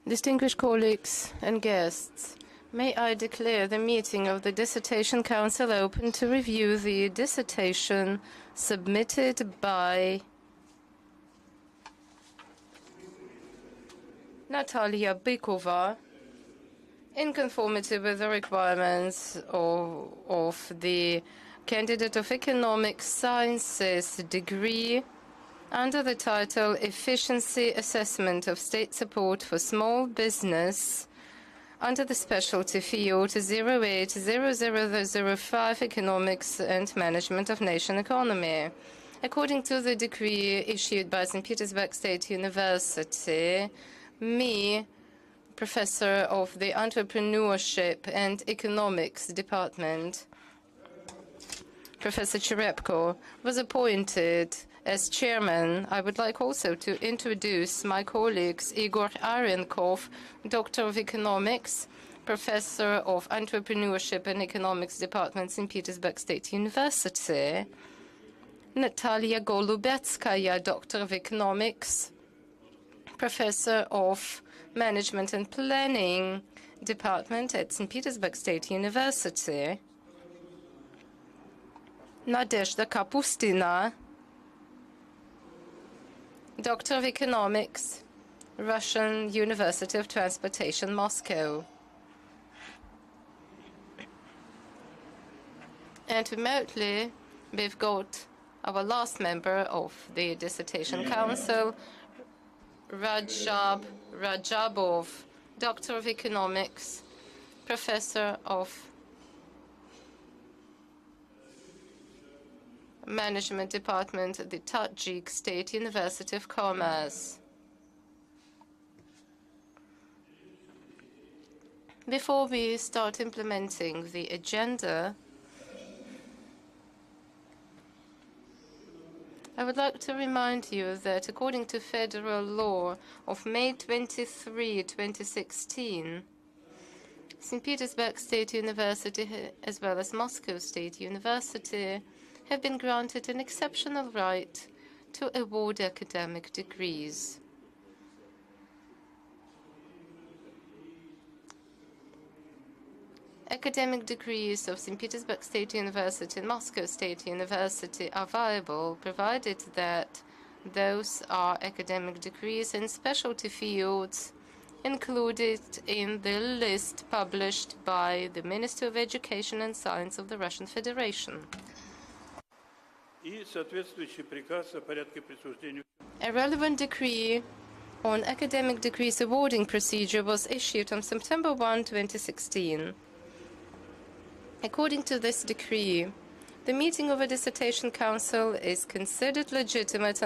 Distinguished colleagues and guests, may I declare the meeting of the Dissertation Council open to review the dissertation submitted by Natalya Bykova in conformity with the requirements of the candidate of Economic Sciences degree under the title Efficiency Assessment of State Support for Small Business under the specialty field 080005 Economics and Management of Nation Economy. According to the decree issued by St. Petersburg State University, me, professor of the Entrepreneurship and Economics Department, Professor Cherepko, was appointed as chairman. I would like also to introduce my colleagues Igor Arenkov, Doctor of Economics, Professor of Entrepreneurship and Economics Department, St. Petersburg State University, Natalya Golubetskaya, Doctor of Economics, Professor of Management and Planning Department at St. Petersburg State University, Nadezhda Kapustina, Doctor of Economics, Russian University of Transportation, Moscow. And remotely, we've got our last member of the Dissertation Council, Rajabov, Doctor of Economics, Professor of Management Department at the Tajik State University of Commerce. Before we start implementing the agenda, I would like to remind you that according to federal law of May 23, 2016, St. Petersburg State University as well as Moscow State University have been granted an exceptional right to award academic degrees. Academic degrees of St. Petersburg State University and Moscow State University are viable, provided that those are academic degrees in specialty fields included in the list published by the Ministry of Education and Science of the Russian Federation. A relevant decree on academic degrees awarding procedure was issued on September 1, 2016. According to this decree, the meeting of a dissertation council is considered legitimate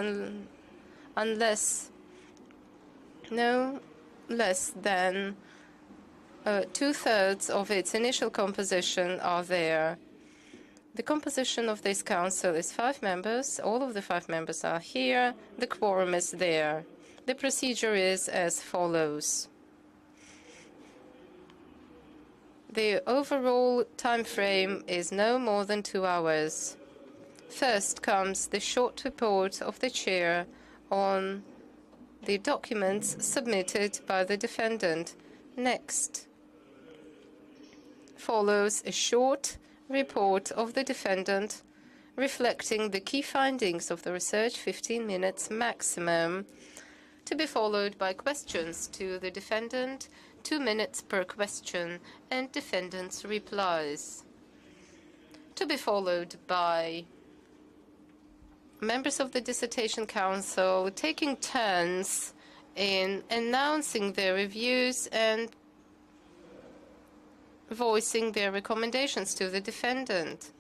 unless no less than 2/3 of its initial composition are there. The composition of this council is 5 members. All of the 5 members are here. The quorum is there. The procedure is as follows. The overall time frame is no more than 2 hours. First comes the short report of the chair on the documents submitted by the defendant. Next follows a short report of the defendant reflecting the key findings of the research, 15 minutes maximum, to be followed by questions to the defendant, 2 minutes per question, and defendant's replies, to be followed by members of the Dissertation Council taking turns in announcing their reviews and voicing their recommendations to the defendant,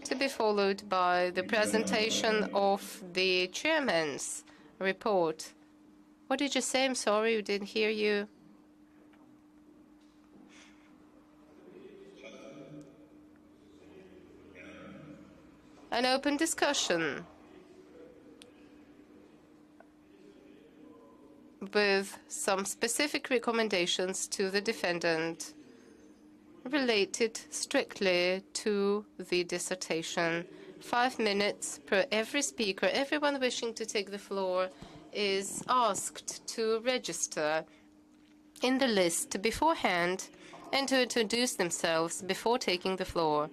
to be followed by the presentation of the chairman's report. What did you say? I'm sorry, we didn't hear you. An open discussion with some specific recommendations to the defendant related strictly to the dissertation 5 minutes per every speaker. Everyone wishing to take the floor is asked to register in the list beforehand and to introduce themselves before taking the floor.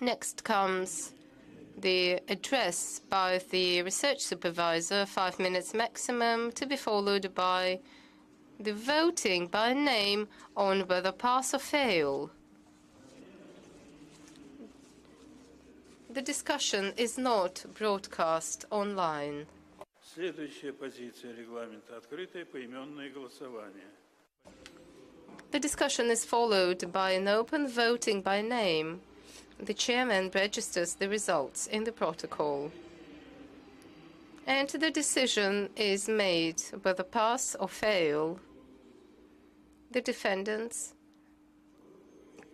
Next comes the address by the research supervisor, 5 minutes maximum, to be followed by the voting by name on whether pass or fail. The discussion is not broadcast online. Следующая позиция регламента — открытое поименное голосование. The discussion is followed by an open voting by name. The chairman registers the results in the protocol. And the decision is made whether pass or fail. The defendant's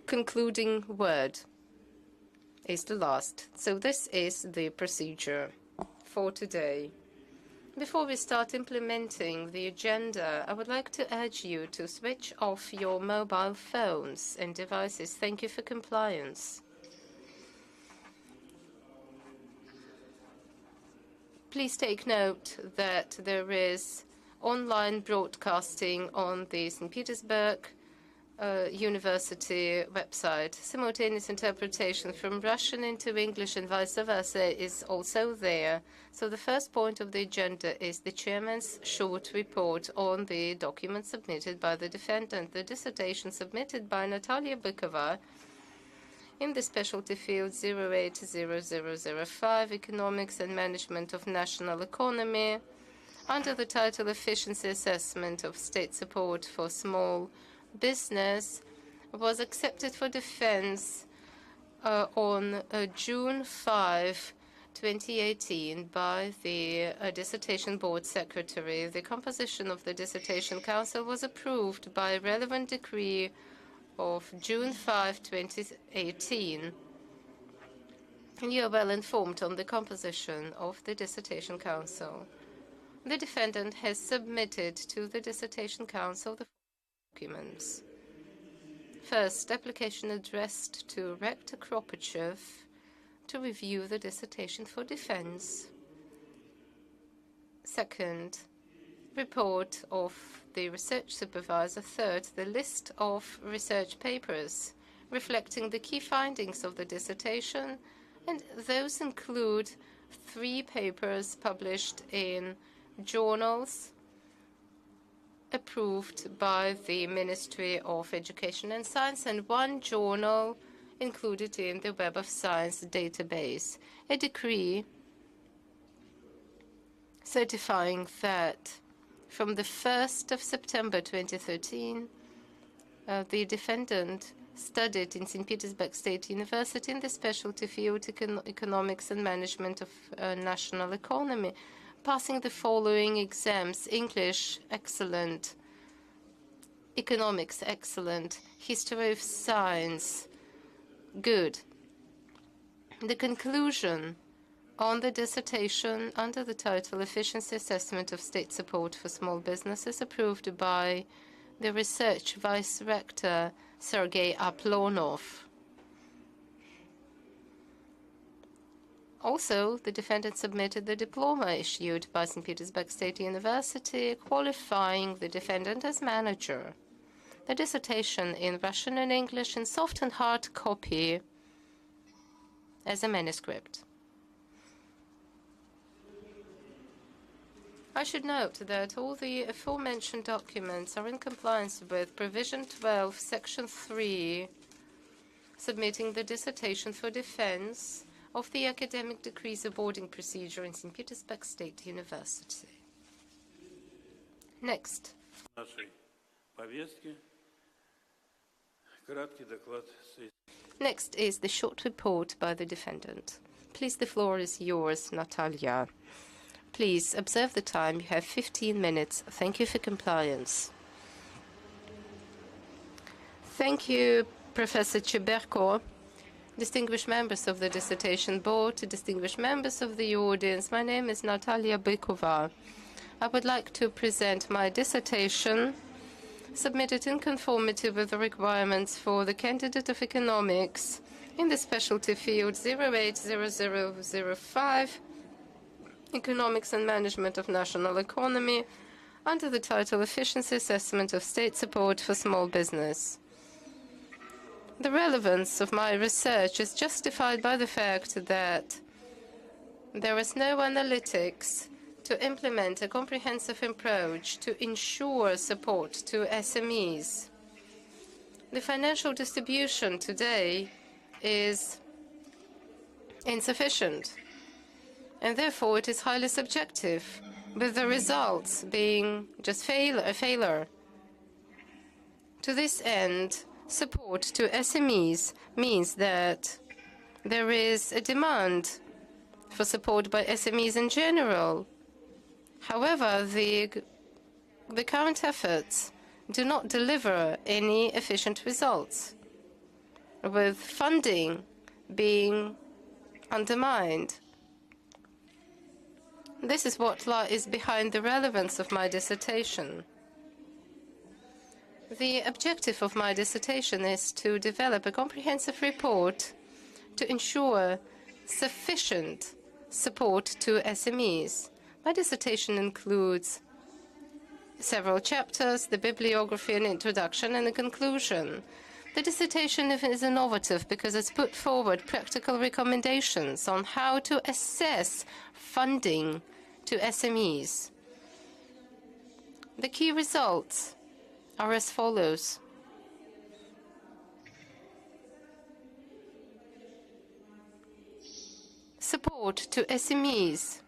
concluding word is the last. So this is the procedure for today. Before we start implementing the agenda, I would like to urge you to switch off your mobile phones and devices. Thank you for compliance. Please take note that there is online broadcasting on the St. Petersburg University website. Simultaneous interpretation from Russian into English and vice versa is also there. So the first point of the agenda is the chairman's short report on the document submitted by the defendant. The dissertation submitted by Natalya Bykova in the specialty field 080005, Economics and Management of National Economy, under the title Efficiency Assessment of State Support for Small Business, was accepted for defense on June 5, 2018 by the Dissertation Board Secretary. The composition of the Dissertation Council was approved by a relevant decree of June 5, 2018. And you are well informed on the composition of the Dissertation Council. The defendant has submitted to the Dissertation Council the documents. First, application addressed to Rector Kropachev to review the dissertation for defense. Second, report of the research supervisor. Third, the list of research papers reflecting the key findings of the dissertation, and those include 3 papers published in journals approved by the Ministry of Education and Science, and 1 journal included in the Web of Science database. A decree certifying that from the 1st of September 2013, the defendant studied in St. Petersburg State University in the specialty field Economics and Management of National Economy, passing the following exams: English, excellent; Economics, excellent; History of Science, good. The conclusion on the dissertation under the title Efficiency Assessment of State Support for Small Businesses, approved by the Research Vice Rector Sergei Aplonov. Also, the defendant submitted the diploma issued by St. Petersburg State University, qualifying the defendant as manager. The dissertation in Russian and English in soft and hard copy as a manuscript. I should note that all the aforementioned documents are in compliance with Provision 12, Section 3, submitting the dissertation for defense of the academic decrees awarding procedure in St. Petersburg State University. Next. Next is the short report by the defendant. Please, the floor is yours, Natalya. Please observe the time. You have 15 minutes. Thank you for compliance. Thank you, Professor Cheberko. Distinguished members of the Dissertation Board, distinguished members of the audience, my name is Natalya Bykova. I would like to present my dissertation submitted in conformity with the requirements for the candidate of economics in the specialty field 080005, Economics and Management of National Economy, under the title Efficiency Assessment of State Support for Small Business. The relevance of my research is justified by the fact that there is no analytics to implement a comprehensive approach to ensure support to SMEs. The financial distribution today is insufficient, and therefore it is highly subjective, with the results being just a failure. To this end, support to SMEs means that there is a demand for support by SMEs in general. However, the current efforts do not deliver any efficient results, with funding being undermined. This is what lies behind the relevance of my dissertation. The objective of my dissertation is to develop a comprehensive report to ensure sufficient support to SMEs. My dissertation includes several chapters, the bibliography, an introduction, and a conclusion. The dissertation is innovative because it's put forward practical recommendations on how to assess funding to SMEs. The key results are as follows. Support to SMEs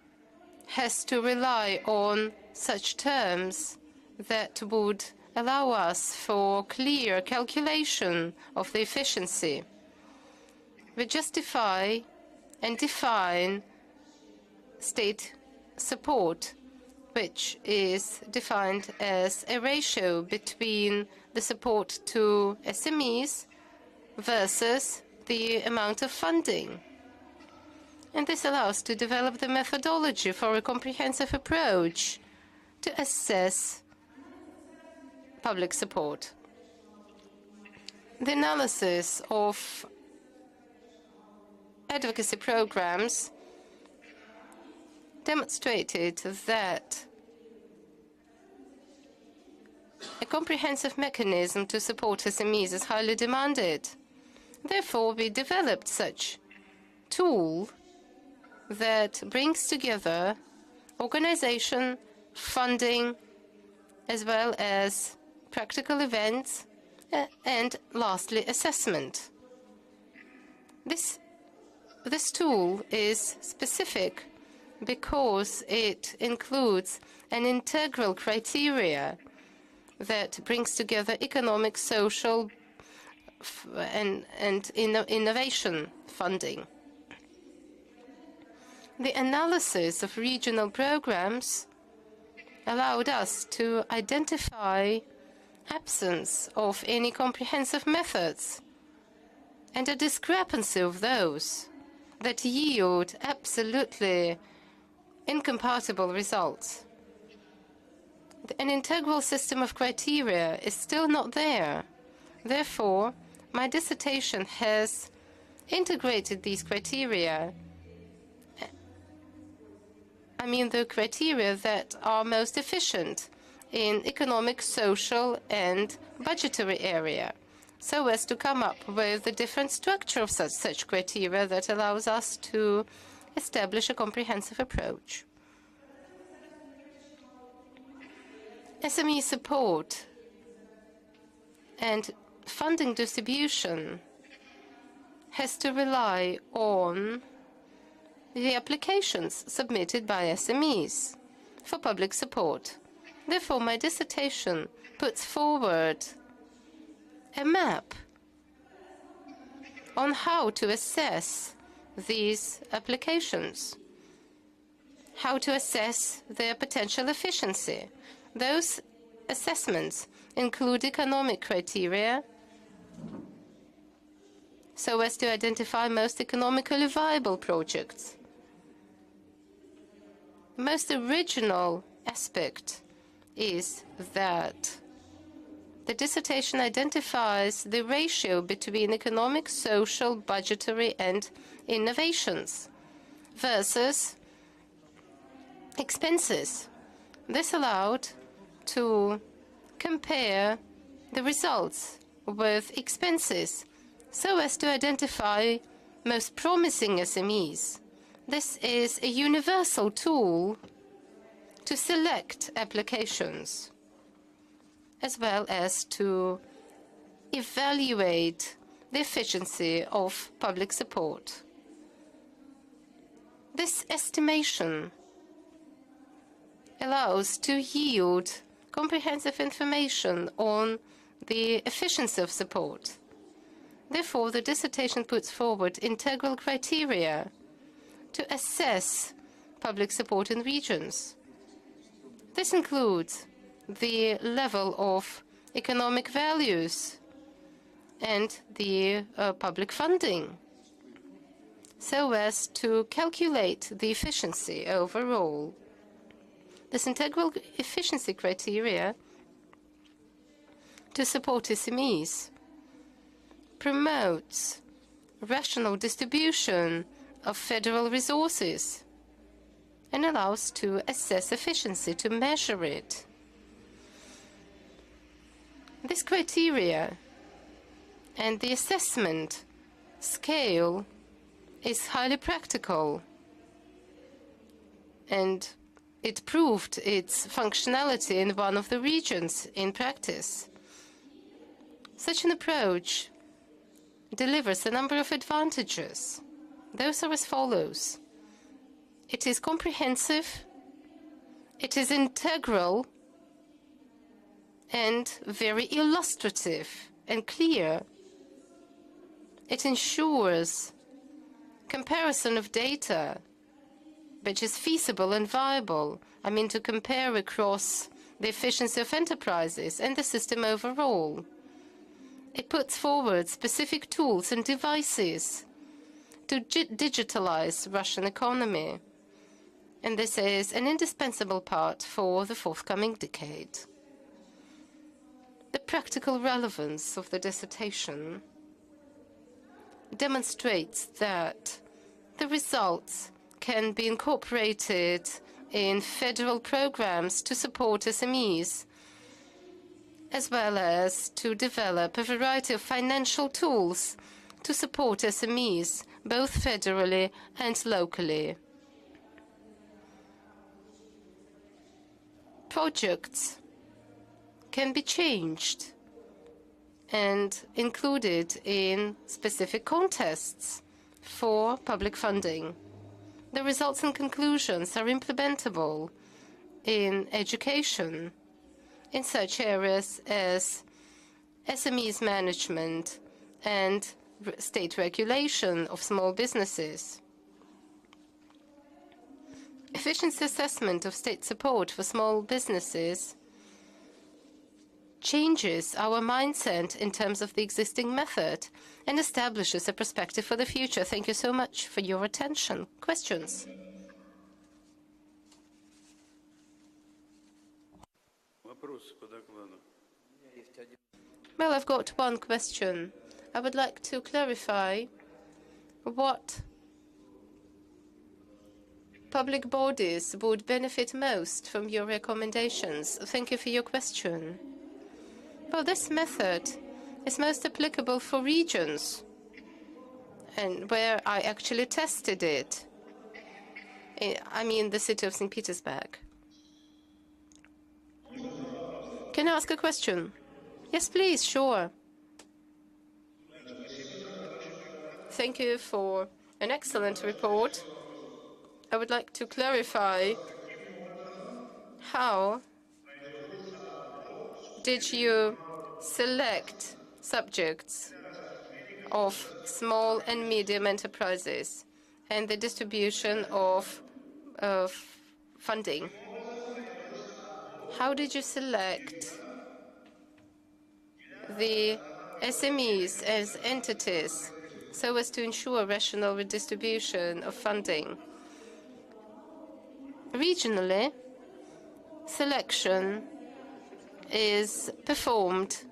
has to rely on such terms that would allow us for clear calculation of the efficiency. We justify and define state support, which is defined as a ratio between the support to SMEs versus the amount of funding. And this allows to develop the methodology for a comprehensive approach to assess public support. The analysis of advocacy programs demonstrated that a comprehensive mechanism to support SMEs is highly demanded. Therefore, we developed such tool that brings together organization, funding, as well as practical events, and lastly, assessment. This tool is specific because it includes an integral criteria that brings together economic, social, and innovation funding. The analysis of regional programs allowed us to identify absence of any comprehensive methods and a discrepancy of those that yield absolutely incompatible results. An integral system of criteria is still not there. Therefore, my dissertation has integrated these criteria. I mean the criteria that are most efficient in economic, social, and budgetary area, so as to come up with a different structure of such criteria that allows us to establish a comprehensive approach. SME support and funding distribution has to rely on the applications submitted by SMEs for public support. Therefore, my dissertation puts forward a map on how to assess these applications, how to assess their potential efficiency. Those assessments include economic criteria, so as to identify most economically viable projects. The most original aspect is that The dissertation identifies the ratio between economic, social, budgetary, and innovations versus expenses. This allowed to compare the results with expenses so as to identify most promising SMEs. This is a universal tool to select applications, as well as to evaluate the efficiency of public support. This estimation allows to yield comprehensive information on the efficiency of support. Therefore, the dissertation puts forward integral criteria to assess public support in regions. This includes the level of economic values and the public funding, so as to calculate the efficiency overall. This integral efficiency criteria to support SMEs promotes rational distribution of federal resources and allows to assess efficiency, to measure it. This criteria and the assessment scale is highly practical, and it proved its functionality in one of the regions in practice. Such an approach delivers a number of advantages. Those are as follows. It is comprehensive, it is integral, and very illustrative and clear. It ensures comparison of data which is feasible and viable. I mean, to compare across the efficiency of enterprises and the system overall. It puts forward specific tools and devices to digitalize Russian economy. And this is an indispensable part for the forthcoming decade. The practical relevance of the dissertation demonstrates that the results can be incorporated in federal programs to support SMEs, as well as to develop a variety of financial tools to support SMEs, both federally and locally. Projects can be changed and included in specific contests for public funding. The results and conclusions are implementable in education, in such areas as SMEs management and state regulation of small businesses. Efficiency assessment of state support for small businesses changes our mindset in terms of the existing method and establishes a perspective for the future. Thank you so much for your attention. Questions? Well, I've got one question. I would like to clarify what public bodies would benefit most from your recommendations. Thank you for your question. Well, this method is most applicable for regions, and where I actually tested it. I mean, the city of St. Petersburg. Can I ask a question? Yes, please, sure. Thank you for an excellent report. I would like to clarify, how did you select subjects of small and medium enterprises and the distribution of funding? How did you select the SMEs as entities so as to ensure rational redistribution of funding? Regionally, selection is performed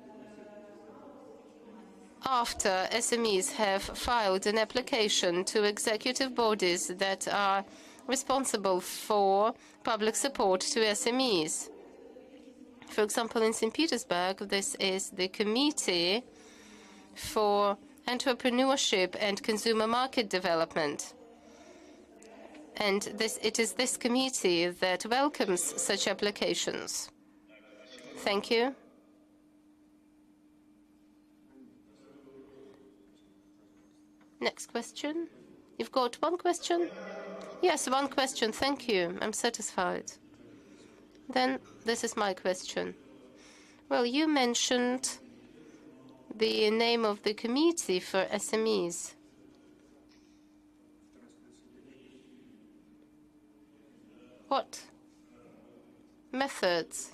after SMEs have filed an application to executive bodies that are responsible for public support to SMEs. For example, in St. Petersburg, this is the Committee for Entrepreneurship and Consumer Market Development. And it is this committee that welcomes such applications. Thank you. Next question. You've got one question? Yes, one question. Thank you. I'm satisfied. Then this is my question. Well, you mentioned the name of the committee for SMEs. What methods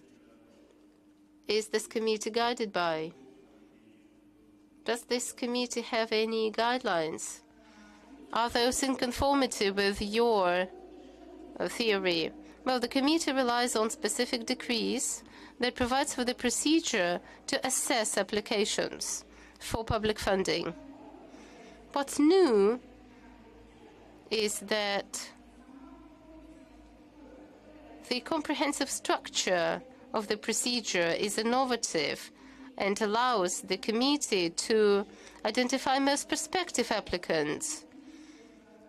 is this committee guided by? Does this committee have any guidelines? Are those in conformity with your theory? Well, the committee relies on specific decrees that provides for the procedure to assess applications for public funding. What's new is that the comprehensive structure of the procedure is innovative and allows the committee to identify most prospective applicants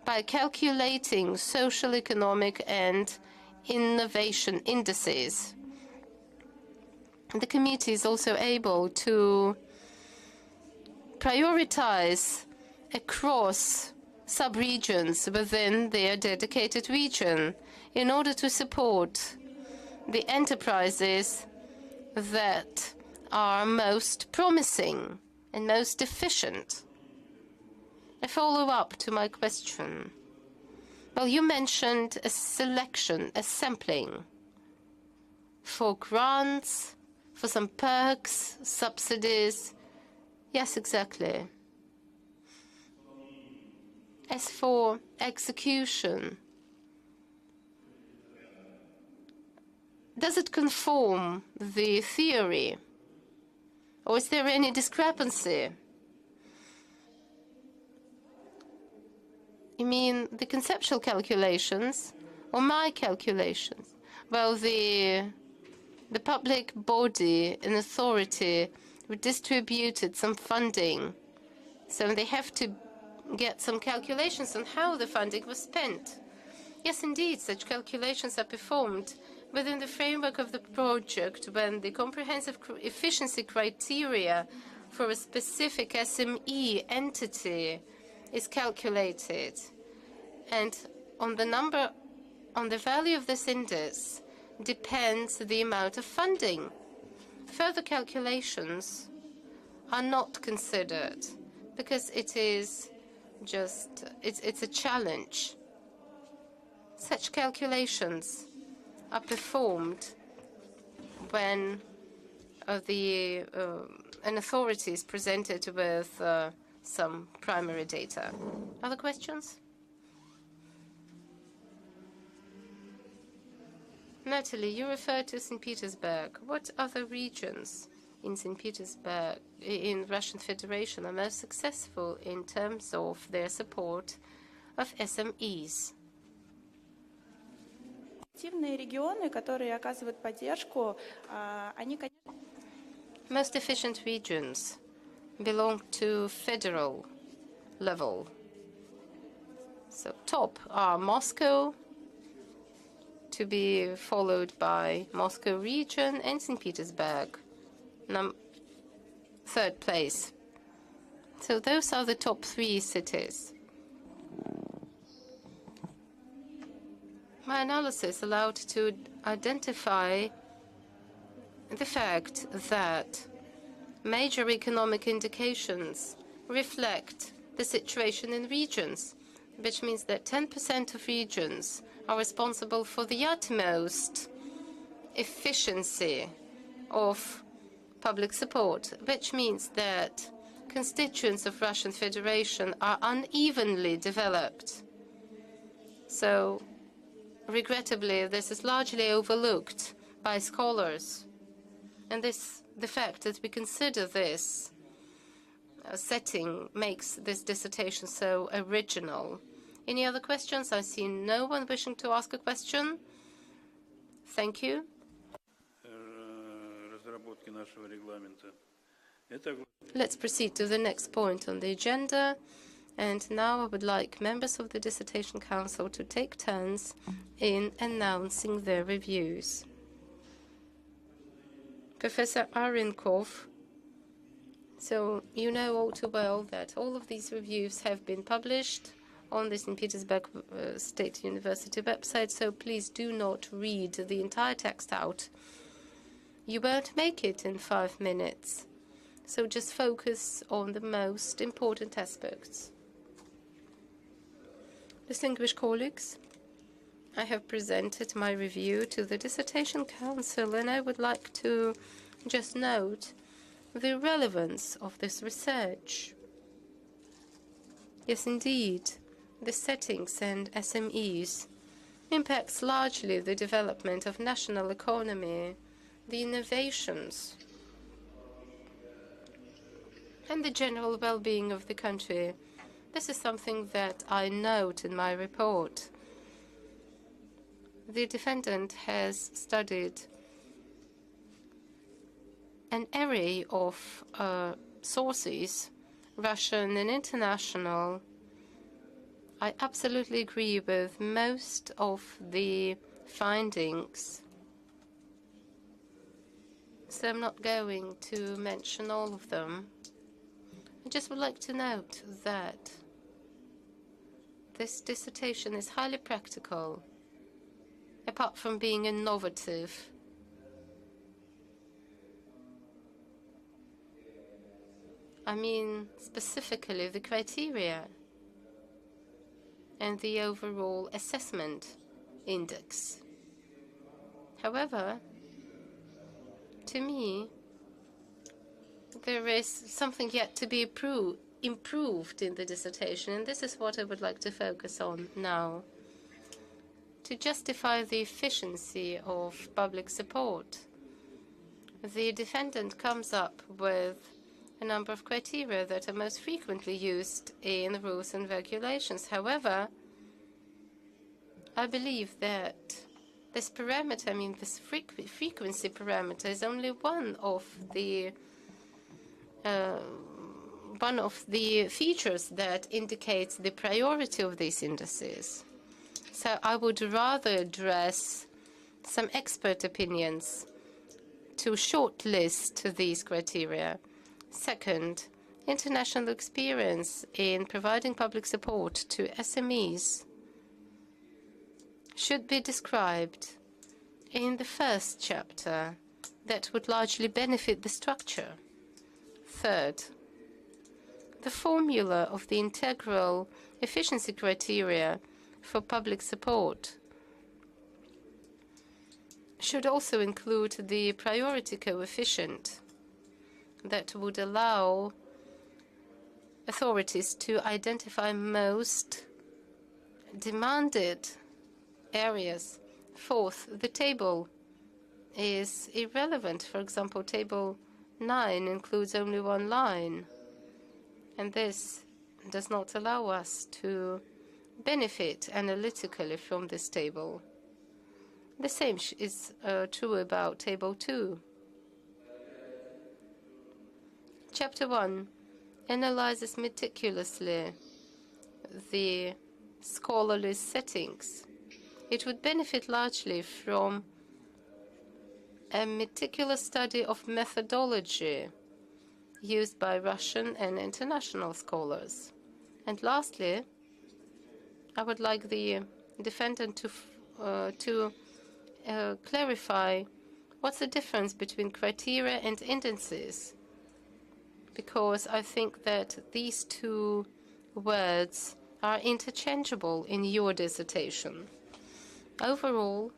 by calculating social, economic, and innovation indices. The committee is also able to prioritize across sub-regions within their dedicated region in order to support the enterprises that are most promising and most efficient. A follow-up to my question. Well, you mentioned a selection, a sampling for grants, for some perks, subsidies. Yes, exactly. As for execution, does it conform the theory? Or is there any discrepancy? You mean the conceptual calculations or my calculations? Well, the public body and authority redistributed some funding, so they have to get some calculations on how the funding was spent. Yes, indeed, such calculations are performed within the framework of the project when the comprehensive efficiency criteria for a specific SME entity is calculated. And on the value of this index depends the amount of funding. Further calculations are not considered because it is just, it's a challenge. Such calculations are performed when an authority is presented with some primary data. Other questions? Natalie, you referred to St. Petersburg. What other regions in St. Petersburg, in Russian Federation, are most successful in terms of their support of SMEs? Most efficient regions belong to federal level. So top are Moscow, to be followed by Moscow region and St. Petersburg, third place. So those are the top 3 cities. My analysis allowed to identify the fact that major economic indications reflect the situation in regions, which means that 10% of regions are responsible for the utmost efficiency of public support, which means that constituents of Russian Federation are unevenly developed. So, regrettably, this is largely overlooked by scholars. And the fact that we consider this setting makes this dissertation so original. Any other questions? I see no one wishing to ask a question. Thank you. Разработки нашего регламента. Let's proceed to the next point on the agenda. And now I would like members of the Dissertation Council to take turns in announcing their reviews. Professor Arenkov, so you know all too well that all of these reviews have been published on the St. Petersburg State University website, so please do not read the entire text out. You won't make it in 5 minutes, so just focus on the most important aspects. Distinguished colleagues, I have presented my review to the Dissertation Council, and I would like to just note the relevance of this research. Yes, indeed, the settings and SMEs impacts largely the development of national economy, the innovations, and the general well-being of the country. This is something that I note in my report. The defendant has studied an array of sources, Russian and international. I absolutely agree with most of the findings, so I'm not going to mention all of them. I just would like to note that this dissertation is highly practical, apart from being innovative. I mean, specifically the criteria and the overall assessment index. However, to me, there is something yet to be improved in the dissertation, and this is what I would like to focus on now. To justify the efficiency of public support, the defendant comes up with a number of criteria that are most frequently used in rules and regulations. However, I believe that this parameter, I mean this frequency parameter, is only one of the features that indicates the priority of these indices. So I would rather address some expert opinions to shortlist these criteria. Second, international experience in providing public support to SMEs should be described in the first chapter. That would largely benefit the structure. Third, the formula of the integral efficiency criteria for public support should also include the priority coefficient that would allow authorities to identify most demanded areas. Fourth, the table is irrelevant. For example, table 9 includes only one line, and this does not allow us to benefit analytically from this table. The same is true about table 2. Chapter 1 analyzes meticulously the scholarly settings. It would benefit largely from a meticulous study of methodology used by Russian and international scholars. And lastly, I would like the defendant to clarify what's the difference between criteria and indices, because I think that these two words are interchangeable in your dissertation. Overall,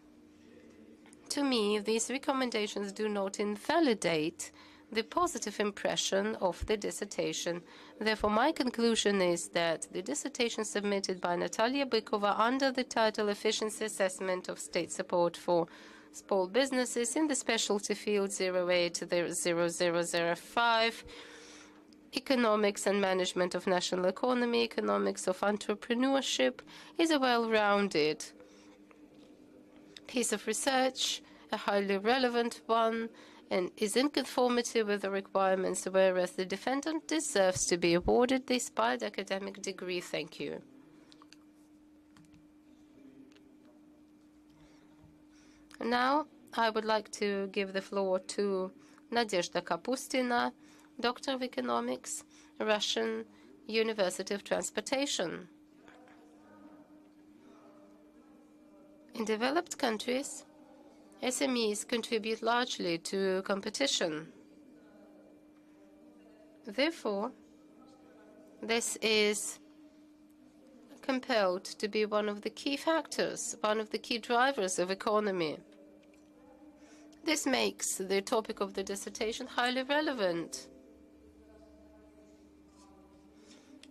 to me, these recommendations do not invalidate the positive impression of the dissertation. Therefore, my conclusion is that the dissertation submitted by Natalya Bykova under the title Efficiency Assessment of State Support for Small Businesses in the Specialty Field 080005 economics and management of national economy, economics of entrepreneurship, is a well-rounded piece of research, a highly relevant one, and is in conformity with the requirements, whereas the defendant deserves to be awarded the aspired academic degree. Thank you. Now, I would like to give the floor to Nadezhda Kapustina, Doctor of Economics, Russian University of Transportation. In developed countries, SMEs contribute largely to competition. Therefore, this is compelled to be one of the key factors, one of the key drivers of economy. This makes the topic of the dissertation highly relevant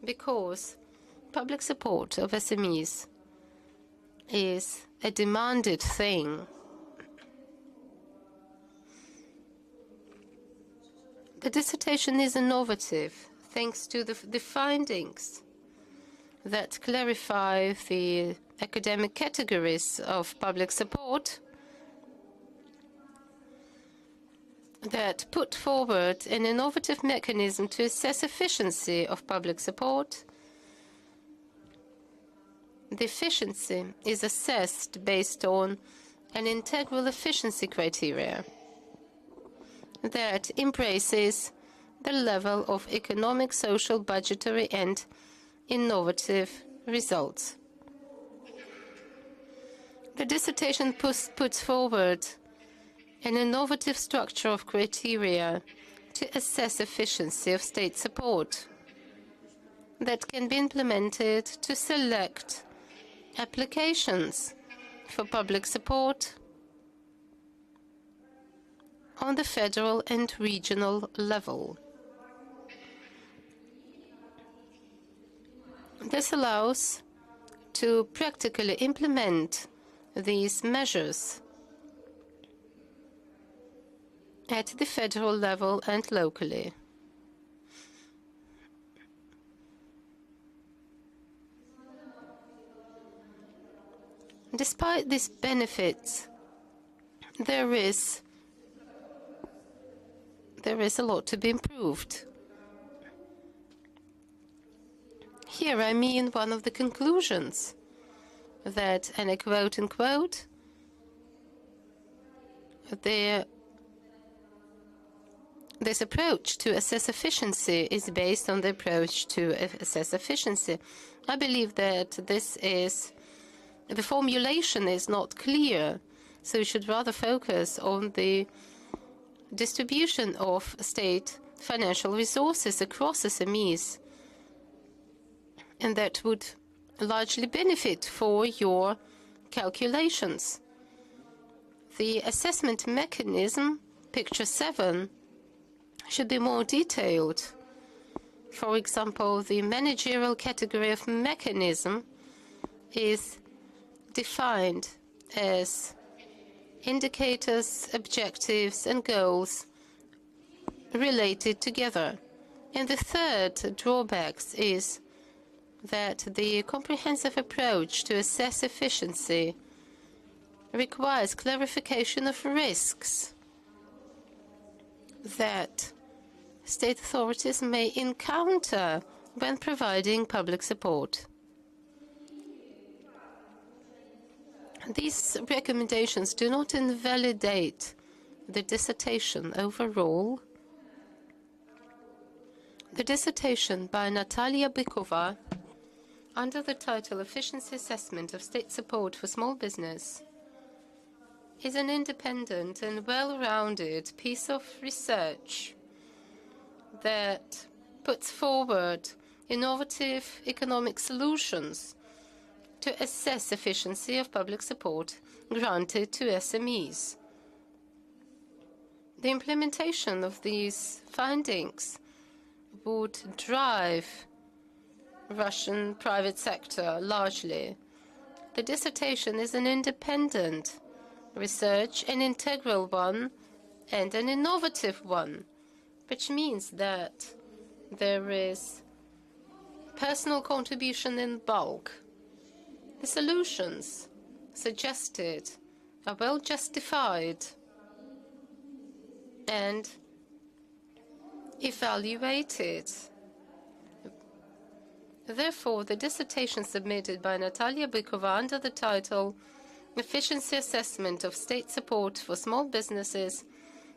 because public support of SMEs is a demanded thing. The dissertation is innovative thanks to the findings that clarify the academic categories of public support, that put forward an innovative mechanism to assess efficiency of public support. The efficiency is assessed based on an integral efficiency criteria that embraces the level of economic, social, budgetary, and innovative results. The dissertation puts forward an innovative structure of criteria to assess efficiency of state support that can be implemented to select applications for public support on the federal and regional level. This allows to practically implement these measures at the federal level and locally. Despite these benefits, there is a lot to be improved. Here I mean one of the conclusions that, and I quote unquote, this approach to assess efficiency is based on the approach to assess efficiency. I believe that the formulation is not clear, so we should rather focus on the distribution of state financial resources across SMEs, and that would largely benefit for your calculations. The assessment mechanism, picture 7, should be more detailed. For example, the managerial category of mechanism is defined as indicators, objectives, and goals related together. And the third drawback is that the comprehensive approach to assess efficiency requires clarification of risks that state authorities may encounter when providing public support. These recommendations do not invalidate the dissertation overall. The dissertation by Natalya Bykova, under the title Efficiency Assessment of State Support for Small Business, is an independent and well-rounded piece of research that puts forward innovative economic solutions to assess efficiency of public support granted to SMEs. The implementation of these findings would drive Russian private sector largely. The dissertation is an independent research, an integral one, and an innovative one, which means that there is personal contribution in bulk. The solutions suggested are well justified and evaluated. Therefore, the dissertation submitted by Natalya Bykova under the title Efficiency Assessment of State Support for Small Businesses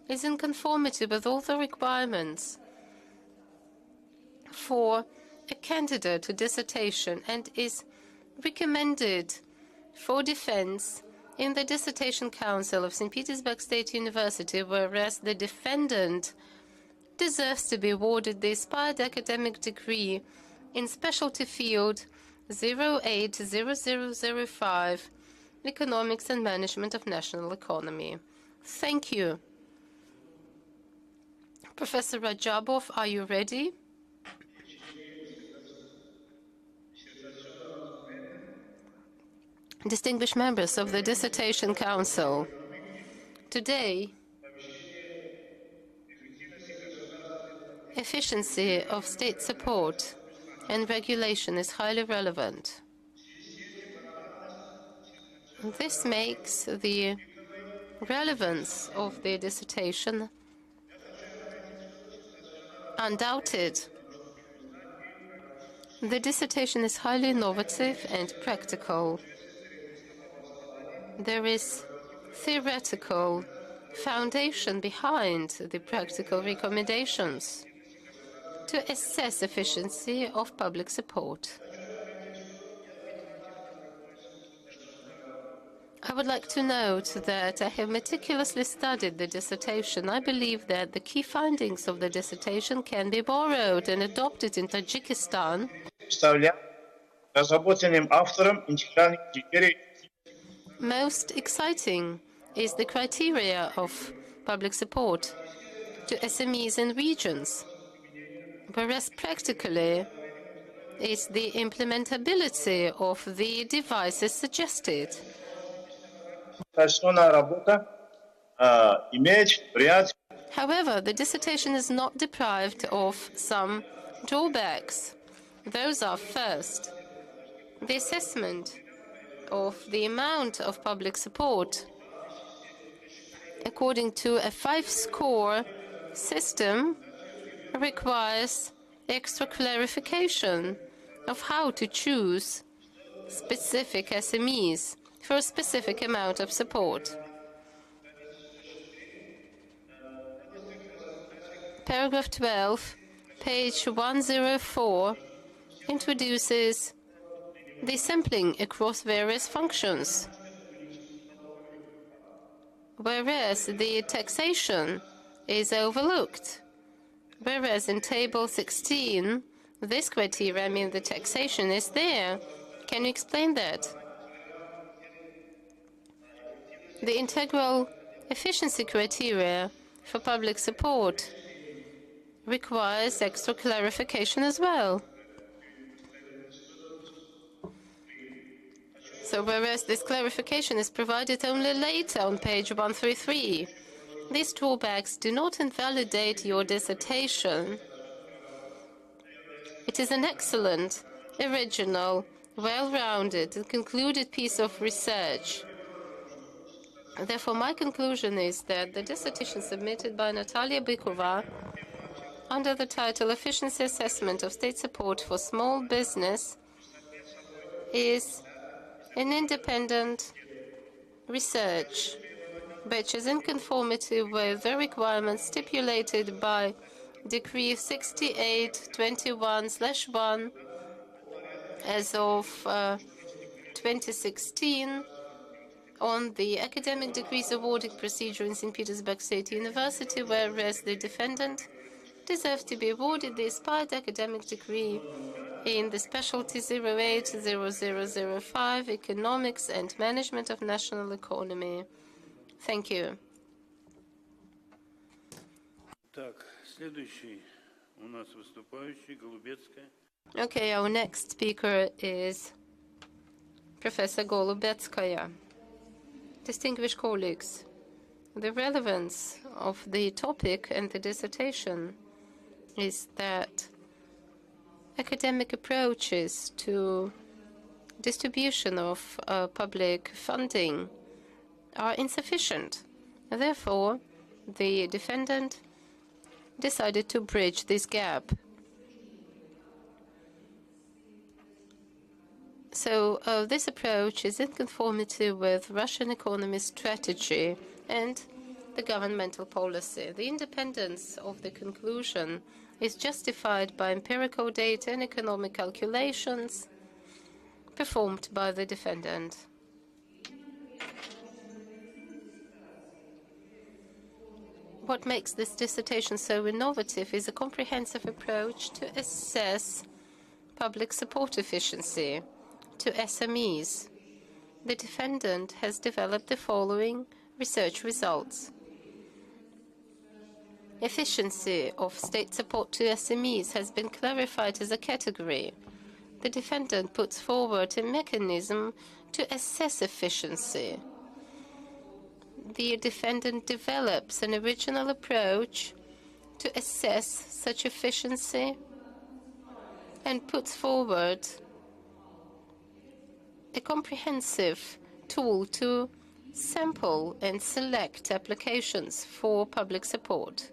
is in conformity with all the requirements for a candidate to dissertation and is recommended for defense in the Dissertation Council of St. Petersburg State University, whereas the defendant deserves to be awarded the aspired academic degree in specialty field 080005, Economics and Management of National Economy. Thank you. Professor Rajabov, are you ready? Distinguished members of the Dissertation Council, today, efficiency of state support and regulation is highly relevant. This makes the relevance of the dissertation undoubted. The dissertation is highly innovative and practical. There is theoretical foundation behind the practical recommendations to assess efficiency of public support. I would like to note that I have meticulously studied the dissertation. I believe that the key findings of the dissertation can be borrowed and adopted in Tajikistan. Most exciting is the criteria of public support to SMEs and regions, whereas practically is the implementability of the devices suggested. However, the dissertation is not deprived of some drawbacks. Those are, first, the assessment of the amount of public support according to a 5-score system requires extra clarification of how to choose specific SMEs for a specific amount of support. Paragraph 12, page 104, introduces the sampling across various functions, whereas the taxation is overlooked. Whereas in Table 16, this criteria, I mean the taxation, is there. Can you explain that? The integral efficiency criteria for public support requires extra clarification as well. So whereas this clarification is provided only later on page 133, these drawbacks do not invalidate your dissertation. It is an excellent, original, well-rounded and concluded piece of research. Therefore, my conclusion is that the dissertation submitted by Natalya Bykova under the title Efficiency Assessment of State Support for Small Business is an independent research which is in conformity with the requirements stipulated by Decree 6821/1 as of 2016 on the academic degrees awarding procedure in St. Petersburg State University, whereas the defendant deserves to be awarded the aspired academic degree in the specialty 080005, Economics and Management of National Economy. Thank you. Okay, our next speaker is Professor Golubetskaya. Distinguished colleagues, the relevance of the topic and the dissertation is that academic approaches to distribution of public funding are insufficient. Therefore, the defendant decided to bridge this gap. So this approach is in conformity with Russian economy strategy and the governmental policy. The independence of the conclusion is justified by empirical data and economic calculations performed by the defendant. What makes this dissertation so innovative is a comprehensive approach to assess public support efficiency to SMEs. The defendant has developed the following research results. Efficiency of state support to SMEs has been clarified as a category. The defendant puts forward a mechanism to assess efficiency. The defendant develops an original approach to assess such efficiency and puts forward a comprehensive tool to sample and select applications for public support.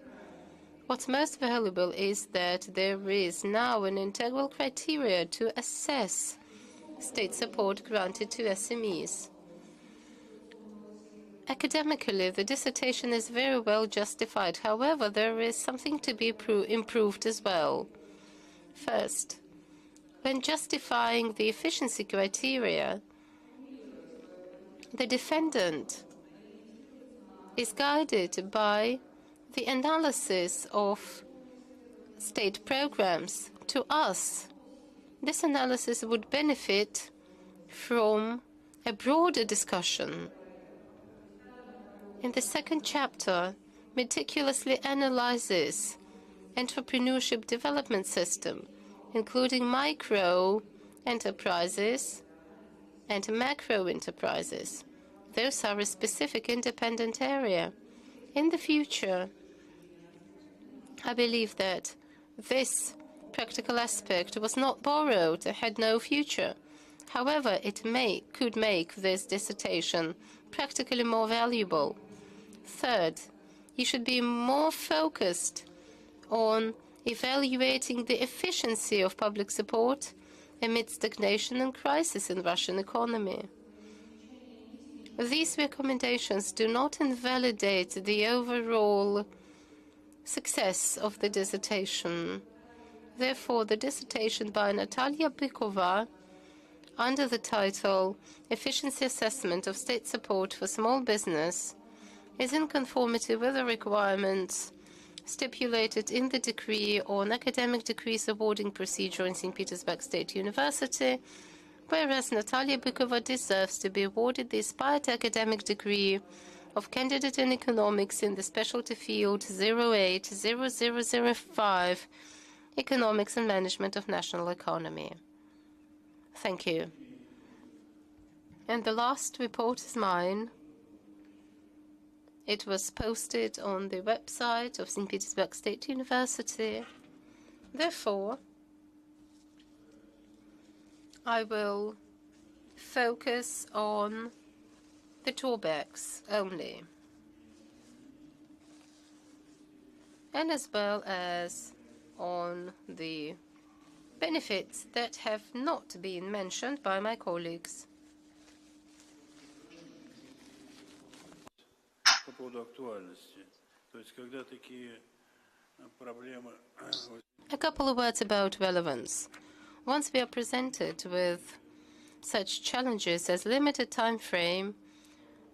What's most valuable is that there is now an integral criteria to assess state support granted to SMEs. Academically, the dissertation is very well justified. However, there is something to be improved as well. First, when justifying the efficiency criteria, the defendant is guided by the analysis of state programs. To us, this analysis would benefit from a broader discussion. In the second chapter, meticulously analyzes entrepreneurship development system, including micro enterprises and macro enterprises. Those are a specific independent area. In the future, I believe that this practical aspect was not borrowed and had no future. However, it could make this dissertation practically more valuable. Third, you should be more focused on evaluating the efficiency of public support amid stagnation and crisis in Russian economy. These recommendations do not invalidate the overall success of the dissertation. Therefore, the dissertation by Natalya Bykova, under the title Efficiency Assessment of State Support for Small Business, is in conformity with the requirements stipulated in the decree on academic degrees awarding procedure in St. Petersburg State University, whereas Natalya Bykova deserves to be awarded the aspired academic degree of candidate in economics in the specialty field 080005, Economics and Management of National Economy. Thank you. And the last report is mine. It was posted on the website of St. Petersburg State University. Therefore, I will focus on the drawbacks only, and as well as on the benefits that have not been mentioned by my colleagues. По поводу актуальности. То есть, когда такие проблемы... A couple of words about relevance. Once we are presented with such challenges as limited time frame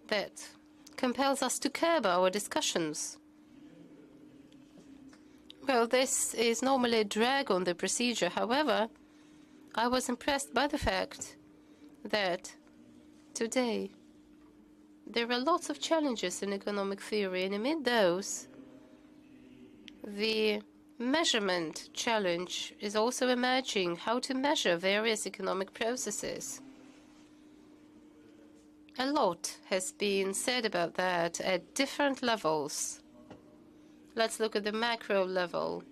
that compels us to curb our discussions, well, this is normally a drag on the procedure. However, I was impressed by the fact that today there are lots of challenges in economic theory, and amid those, the measurement challenge is also emerging, how to measure various economic processes. A lot has been said about that at different levels. Let's look at the macro level,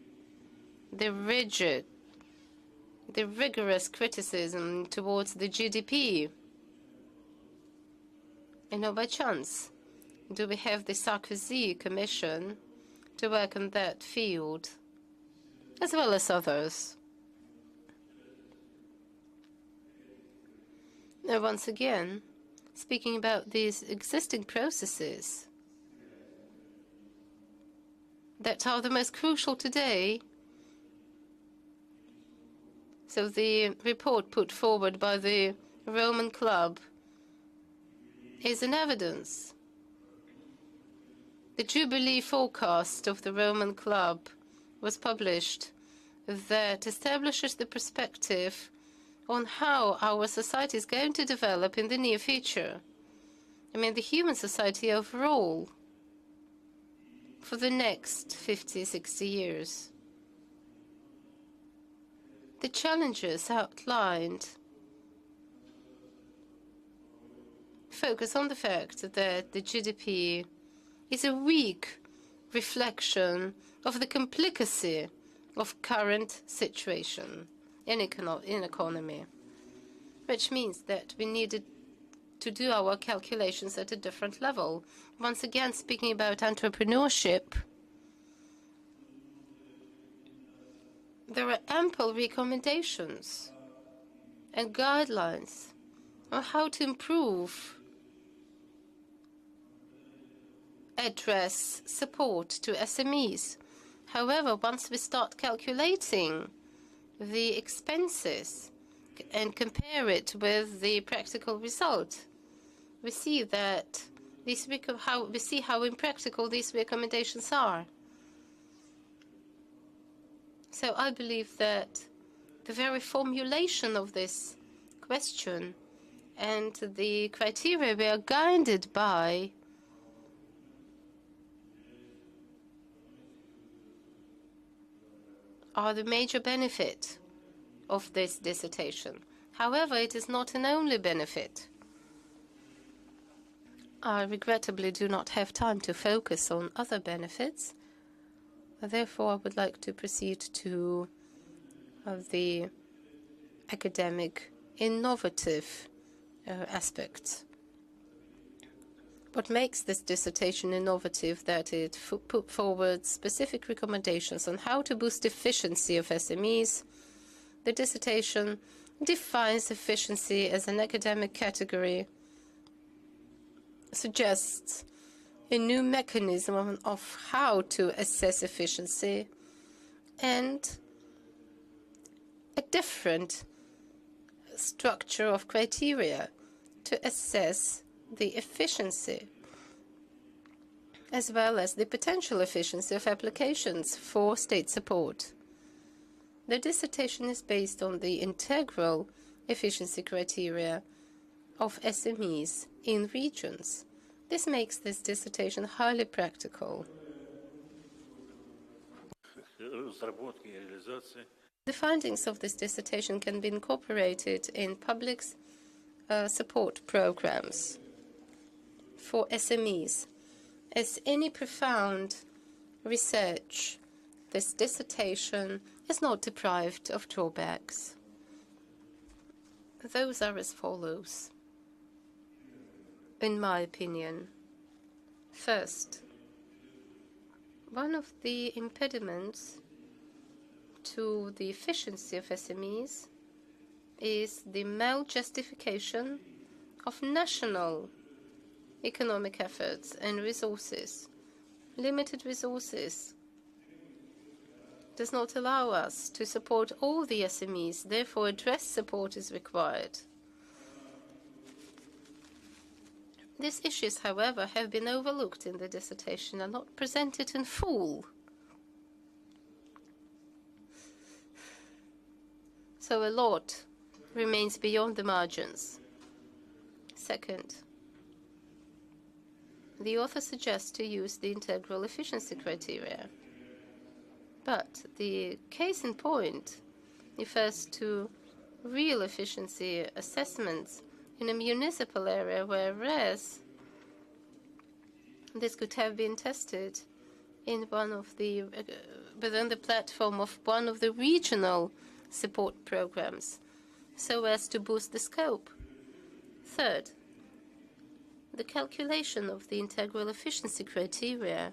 the rigid the rigorous criticism towards the GDP. And not by chance do we have the Sarkozy Commission to work in that field, as well as others. Now, once again, speaking about these existing processes that are the most crucial today, so the report put forward by the Roman Club is an evidence. The Jubilee forecast of the Roman Club was published that establishes the perspective on how our society is going to develop in the near future. I mean, the human society overall for the next 50, 60 years. The challenges outlined focus on the fact that the GDP is a weak reflection of the complicacy of current situation in economy, which means that we needed to do our calculations at a different level. Once again, speaking about entrepreneurship, there are ample recommendations and guidelines on how to improve, address support to SMEs. However, once we start calculating the expenses and compare it with the practical result, we see that how impractical these recommendations are. So I believe that the very formulation of this question and the criteria we are guided by are the major benefit of this dissertation. However, it is not an only benefit. I regrettably do not have time to focus on other benefits. Therefore, I would like to proceed to the academic, innovative aspects. What makes this dissertation innovative that it put forward specific recommendations on how to boost efficiency of SMEs. The dissertation defines efficiency as an academic category, suggests a new mechanism of how to assess efficiency, and a different structure of criteria to assess the efficiency, as well as the potential efficiency of applications for state support. The dissertation is based on the integral efficiency criteria of SMEs in regions. This makes this dissertation highly practical. The findings of this dissertation can be incorporated in public support programs for SMEs. As any profound research, this dissertation is not deprived of drawbacks. Those are as follows, in my opinion. First, one of the impediments to the efficiency of SMEs is the maljustification of national economic efforts and resources. Limited resources does not allow us to support all the SMEs, therefore addressed support is required. These issues, however, have been overlooked in the dissertation and not presented in full. So a lot remains beyond the margins. Second, the author suggests to use the integral efficiency criteria. But the case in point refers to real efficiency assessments in a municipal area, whereas this could have been tested in one of the within the platform of one of the regional support programs so as to boost the scope. Third, the calculation of the integral efficiency criteria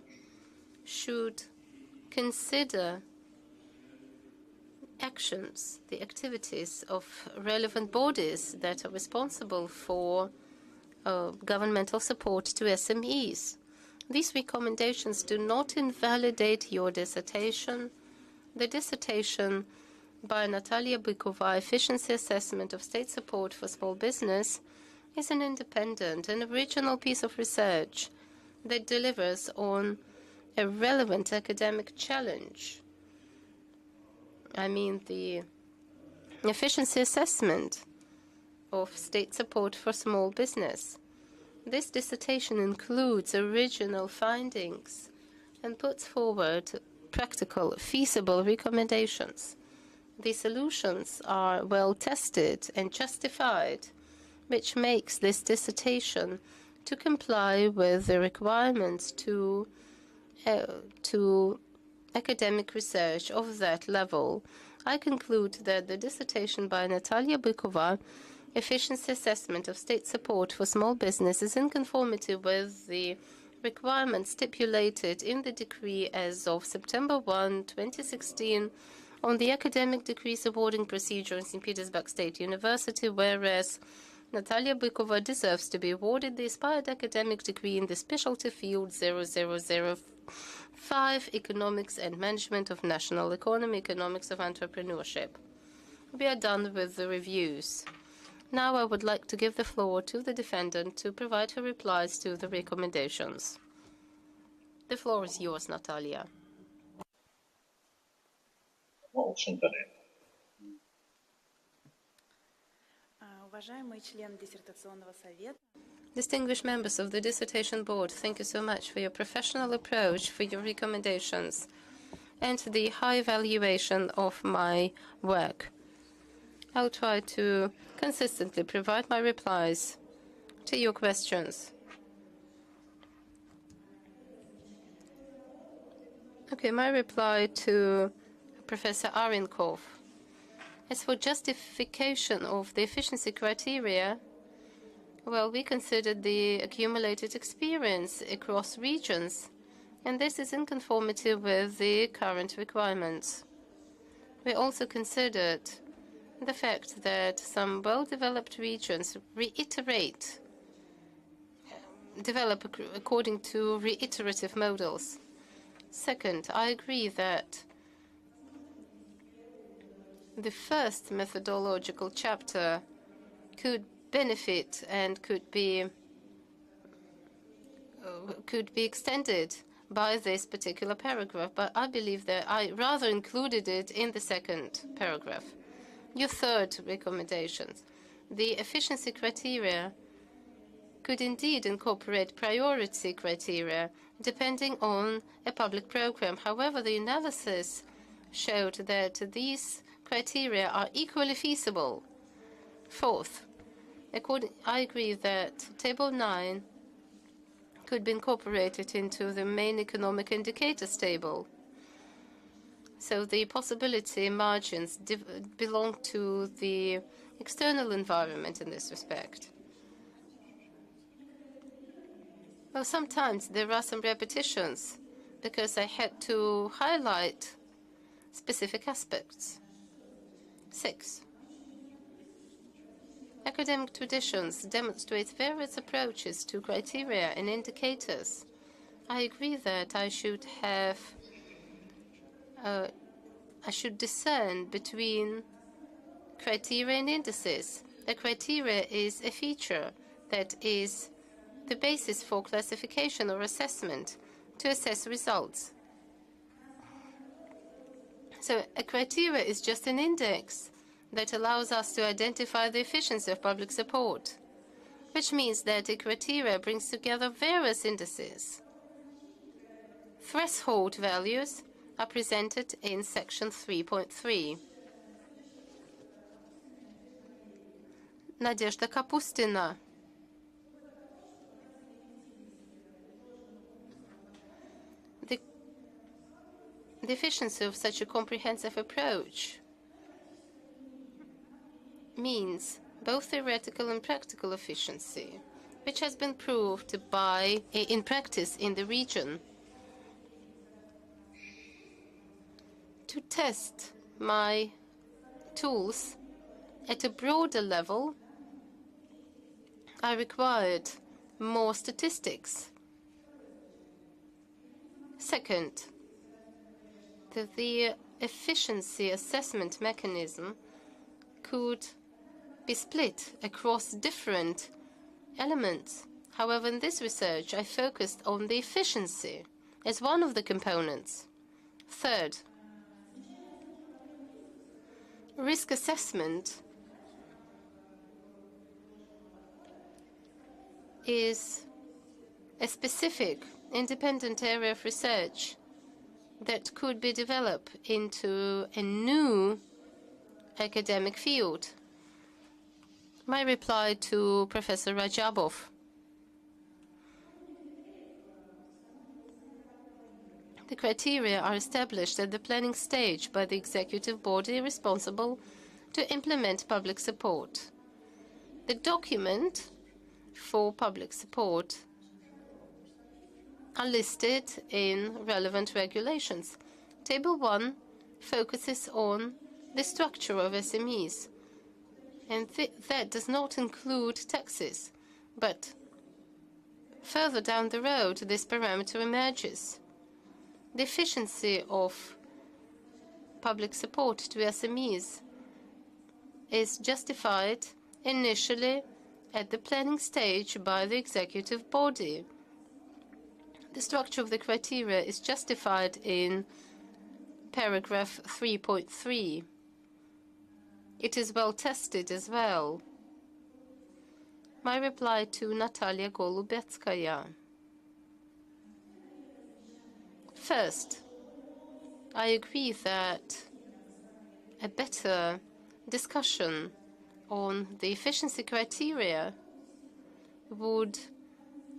should consider actions, the activities of relevant bodies that are responsible for governmental support to SMEs. These recommendations do not invalidate your dissertation. The dissertation by Natalya Bykova, Efficiency Assessment of State Support for Small Business, is an independent and original piece of research that delivers on a relevant academic challenge. I mean, the efficiency assessment of state support for small business. This dissertation includes original findings and puts forward practical, feasible recommendations. The solutions are well tested and justified, which makes this dissertation to comply with the requirements to academic research of that level. I conclude that the dissertation by Natalya Bykova, Efficiency Assessment of State Support for Small Business, is in conformity with the requirements stipulated in the decree as of September 1, 2016, on the academic degrees awarding procedure in St. Petersburg State University, whereas Natalya Bykova deserves to be awarded the aspired academic degree in the specialty field 0005, Economics and Management of National Economy, Economics of Entrepreneurship. We are done with the reviews. Now I would like to give the floor to the defendant to provide her replies to the recommendations. The floor is yours, Natalya. Distinguished members of the Dissertation Board, thank you so much for your professional approach, for your recommendations, and the high valuation of my work. I'll try to consistently provide my replies to your questions. Okay, my reply to Professor Arenkov. As for justification of the efficiency criteria, well, we considered the accumulated experience across regions, and this is in conformity with the current requirements. We also considered the fact that some well-developed regions develop according to reiterative models. Second, I agree that the first methodological chapter could benefit and could be extended by this particular paragraph, but I believe that I rather included it in the second paragraph. Your third recommendations. The efficiency criteria could indeed incorporate priority criteria depending on a public program. However, the analysis showed that these criteria are equally feasible. Fourth, I agree that Table 9 could be incorporated into the main economic indicators table. So the possibility margins belong to the external environment in this respect. Well, sometimes there are some repetitions because I had to highlight specific aspects. 6. Academic traditions demonstrate various approaches to criteria and indicators. I agree that I should discern between criteria and indices. A criteria is a feature that is the basis for classification or assessment to assess results. So a criteria is just an index that allows us to identify the efficiency of public support, which means that a criteria brings together various indices. Threshold values are presented in section 3.3. Nadezhda Kapustina. The efficiency of such a comprehensive approach means both theoretical and practical efficiency, which has been proved in practice in the region. To test my tools at a broader level, I required more statistics. Second, the efficiency assessment mechanism could be split across different elements. However, in this research, I focused on the efficiency as one of the components. Third, risk assessment is a specific independent area of research that could be developed into a new academic field. My reply to Professor Rajabov: the criteria are established at the planning stage by the executive body responsible to implement public support. The document for public support are listed in relevant regulations. Table 1 focuses on the structure of SMEs, and that does not include taxes. But further down the road, this parameter emerges. The efficiency of public support to SMEs is justified initially at the planning stage by the executive body. The structure of the criteria is justified in paragraph 3.3. It is well tested as well. My reply to Natalya Golubetskaya: first, I agree that a better discussion on the efficiency criteria would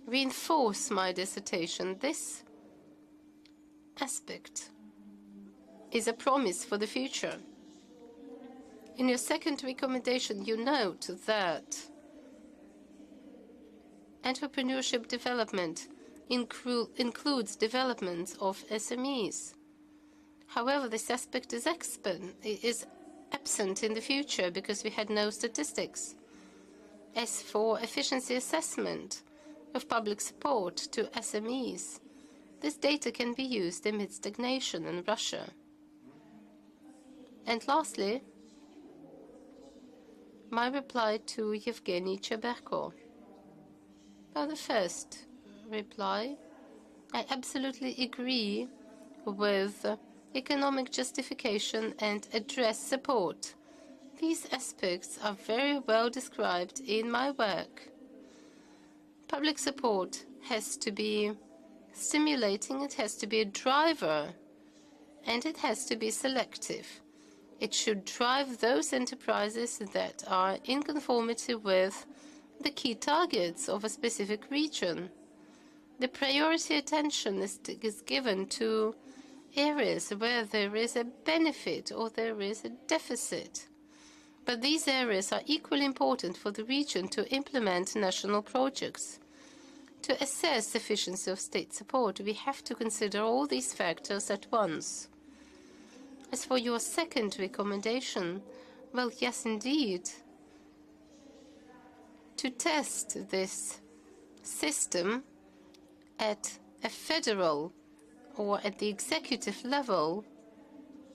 reinforce my dissertation. This aspect is a promise for the future. In your second recommendation, you note that entrepreneurship development includes development of SMEs. However, this aspect is absent in the future because we had no statistics. As for efficiency assessment of public support to SMEs, this data can be used amid stagnation in Russia. And lastly, my reply to Yevgeny Cheberko. Well, the first reply, I absolutely agree with economic justification and address support. These aspects are very well described in my work. Public support has to be stimulating, it has to be a driver, and it has to be selective. It should drive those enterprises that are in conformity with the key targets of a specific region. The priority attention is given to areas where there is a benefit or there is a deficit. But these areas are equally important for the region to implement national projects. To assess the efficiency of state support, we have to consider all these factors at once. As for your second recommendation, well, yes, indeed. To test this system at a federal or at the executive level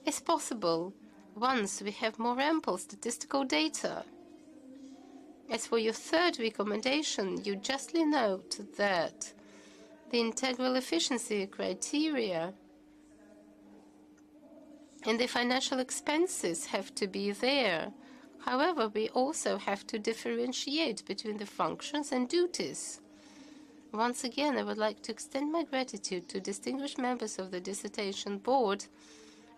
is possible once we have more ample statistical data. As for your third recommendation, you justly note that the integral efficiency criteria and the financial expenses have to be there. However, we also have to differentiate between the functions and duties. Once again, I would like to extend my gratitude to distinguished members of the Dissertation Board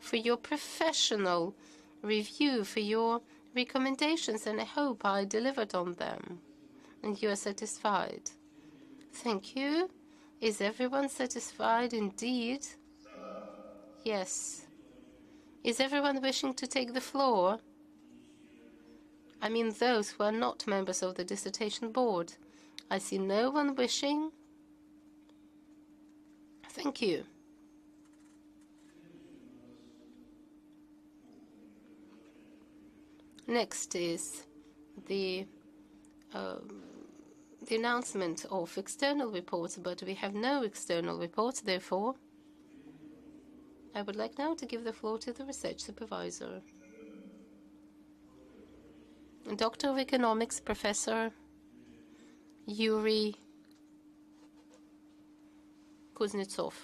for your professional review, for your recommendations, and I hope I delivered on them and you are satisfied. Thank you. Is everyone satisfied indeed? Yes. Is everyone wishing to take the floor? I mean those who are not members of the dissertation board. I see no one wishing. Thank you. Next is the announcement of external reports, but we have no external reports, therefore I would like now to give the floor to the research supervisor. Doctor of Economics, Professor Yuri Kuznetsov.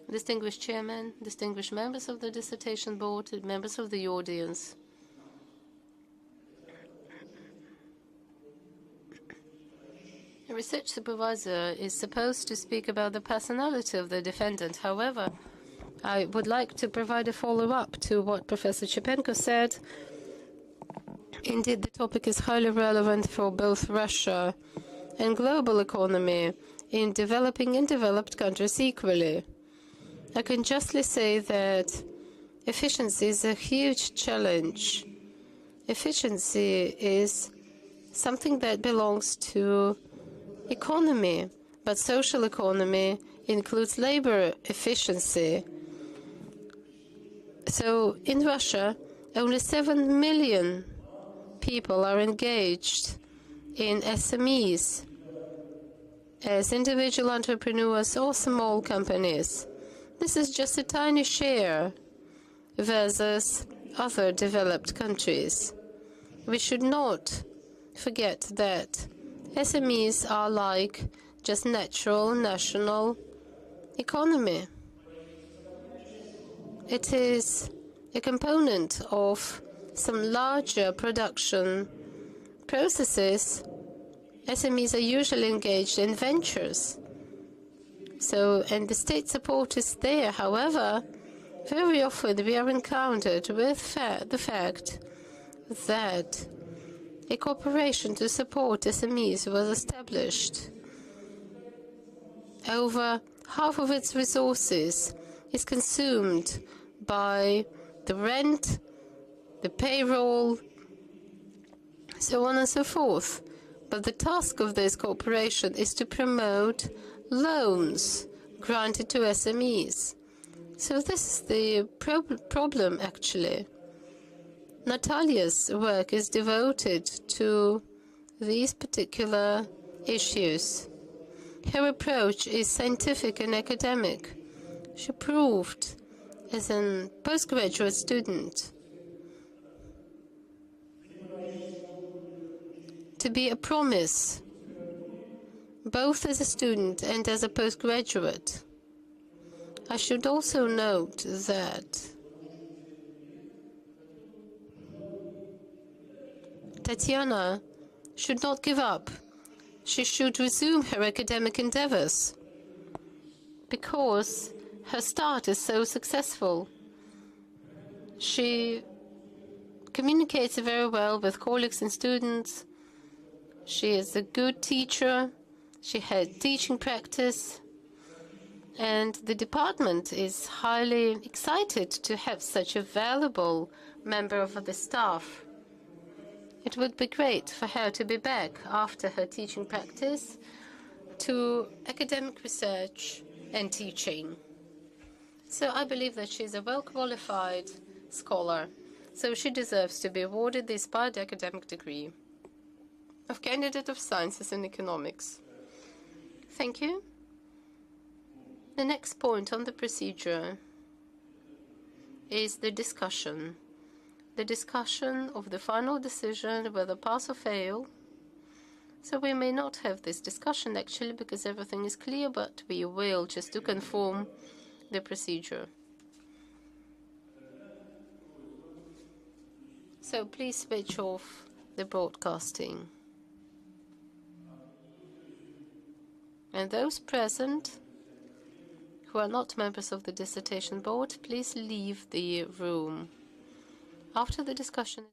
Distinguished Chairman, distinguished members of the Dissertation Board, members of the audience. A research supervisor is supposed to speak about the personality of the defendant. However, I would like to provide a follow-up to what Professor Chepenko said. Indeed, the topic is highly relevant for both Russia and global economy in developing and developed countries equally. I can justly say that efficiency is a huge challenge. Efficiency is something that belongs to economy, but social economy includes labor efficiency. So in Russia, only 7 million people are engaged in SMEs as individual entrepreneurs or small companies. This is just a tiny share versus other developed countries. We should not forget that SMEs are like just natural national economy. It is a component of some larger production processes. SMEs are usually engaged in ventures. And the state support is there. However, very often we are encountered with the fact that a corporation to support SMEs was established. Over half of its resources is consumed by the rent, the payroll, so on and so forth. But the task of this corporation is to promote loans granted to SMEs. So this is the problem, actually. Natalya's work is devoted to these particular issues. Her approach is scientific and academic. She proved, as a postgraduate student, to be a promise, both as a student and as a postgraduate. I should also note that Tatiana should not give up. She should resume her academic endeavors because her start is so successful. She communicates very well with colleagues and students. She is a good teacher. She had teaching practice. And the department is highly excited to have such a valuable member of the staff. It would be great for her to be back after her teaching practice to academic research and teaching. So I believe that she's a well-qualified scholar. So she deserves to be awarded the inspired academic degree of Candidate of Sciences in Economics. Thank you. The next point on the procedure is the discussion. The discussion of the final decision, whether pass or fail. So we may not have this discussion, actually, because everything is clear, but we will, just to conform the procedure. So please switch off the broadcasting. And those present who are not members of the dissertation board, please leave the room. After the discussion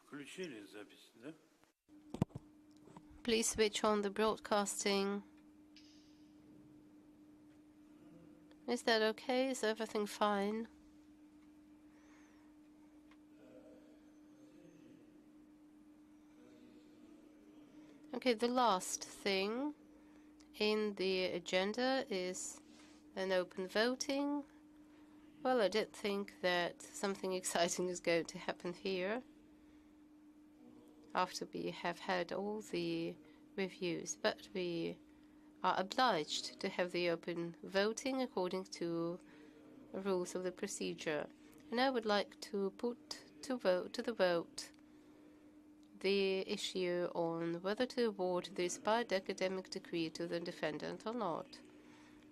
Включили запись, да? Please switch on the broadcasting. Is that okay? Is everything fine? Okay, the last thing in the agenda is an open voting. Well, I did think that something exciting is going to happen here after we have had all the reviews, but we are obliged to have the open voting according to rules of the procedure. And I would like to put to the vote the issue on whether to award the inspired academic degree to the defendant or not.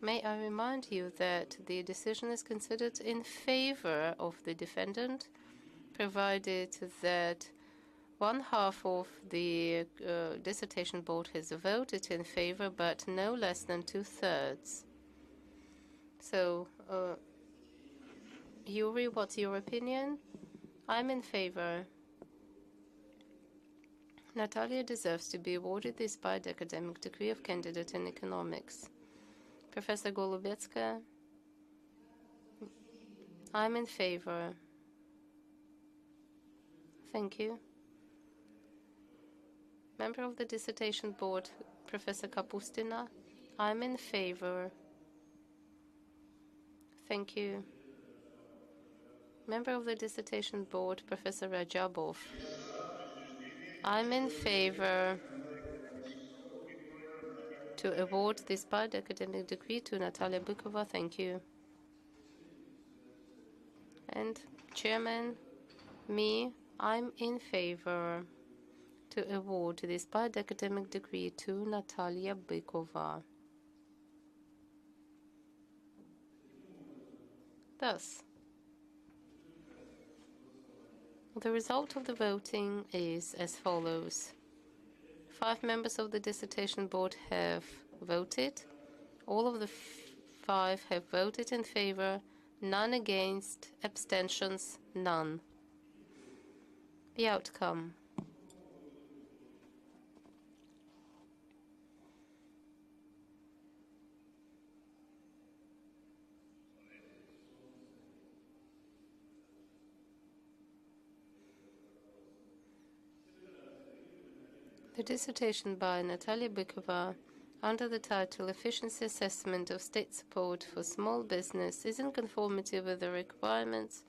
May I remind you that the decision is considered in favor of the defendant, provided that one half of the dissertation board has voted in favor, but no less than 2/3. So, Yuri, what's your opinion? I'm in favor. Natalya deserves to be awarded the inspired academic degree of candidate in economics. Professor Golubetska, I'm in favor. Thank you. Member of the dissertation board, Professor Kapustina, I'm in favor. Thank you. Member of the dissertation board, Professor Rajabov, I'm in favor to award the inspired academic degree to Natalya Bykova. Thank you. And Chairman, me, I'm in favor to award the inspired academic degree to Natalya Bykova. Thus, the result of the voting is as follows. 5 members of the dissertation board have voted. All of the 5 have voted in favor, none against, abstentions, none. The outcome. The dissertation by Natalya Bykova under the title Efficiency Assessment of State Support for Small Business is in conformity with the requirements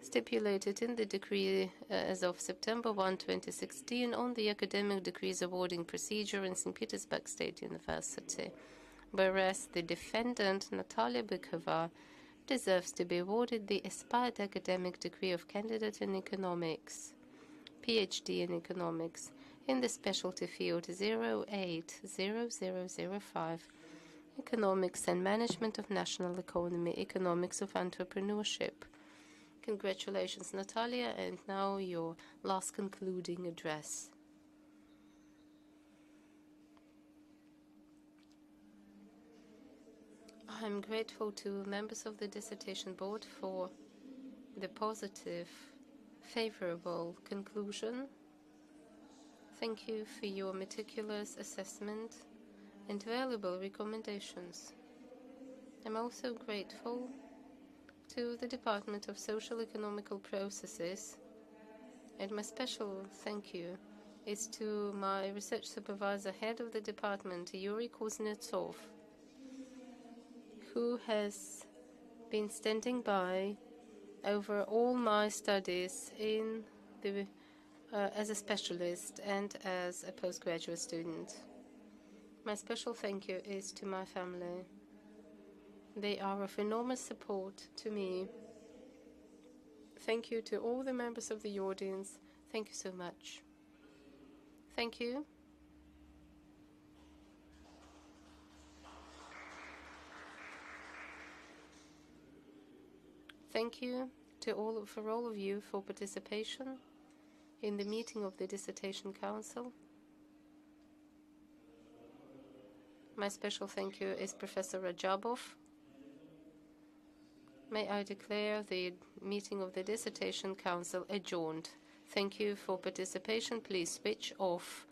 stipulated in the decree as of September 1, 2016 on the academic degrees awarding procedure in St. Petersburg State University. Whereas the defendant, Natalya Bykova, deserves to be awarded the aspired academic degree of candidate in economics, PhD in economics, in the specialty field 080005, Economics and Management of National Economy, Economics of Entrepreneurship. Congratulations, Natalya, and now your last concluding address. I'm grateful to members of the dissertation board for the positive, favorable conclusion. Thank you for your meticulous assessment and valuable recommendations. I'm also grateful to the Department of Social Economical Processes, and my special thank you is to my research supervisor, head of the department, Yuri Kuznetsov, who has been standing by over all my studies in the as a specialist and as a postgraduate student. My special thank you is to my family. They are of enormous support to me. Thank you to all the members of the audience. Thank you so much. Thank you. Thank you to all of you for participation in the meeting of the Dissertation Council. My special thank you is Professor Rajabov. May I declare the meeting of the Dissertation Council adjourned. Thank you for participation. Please switch off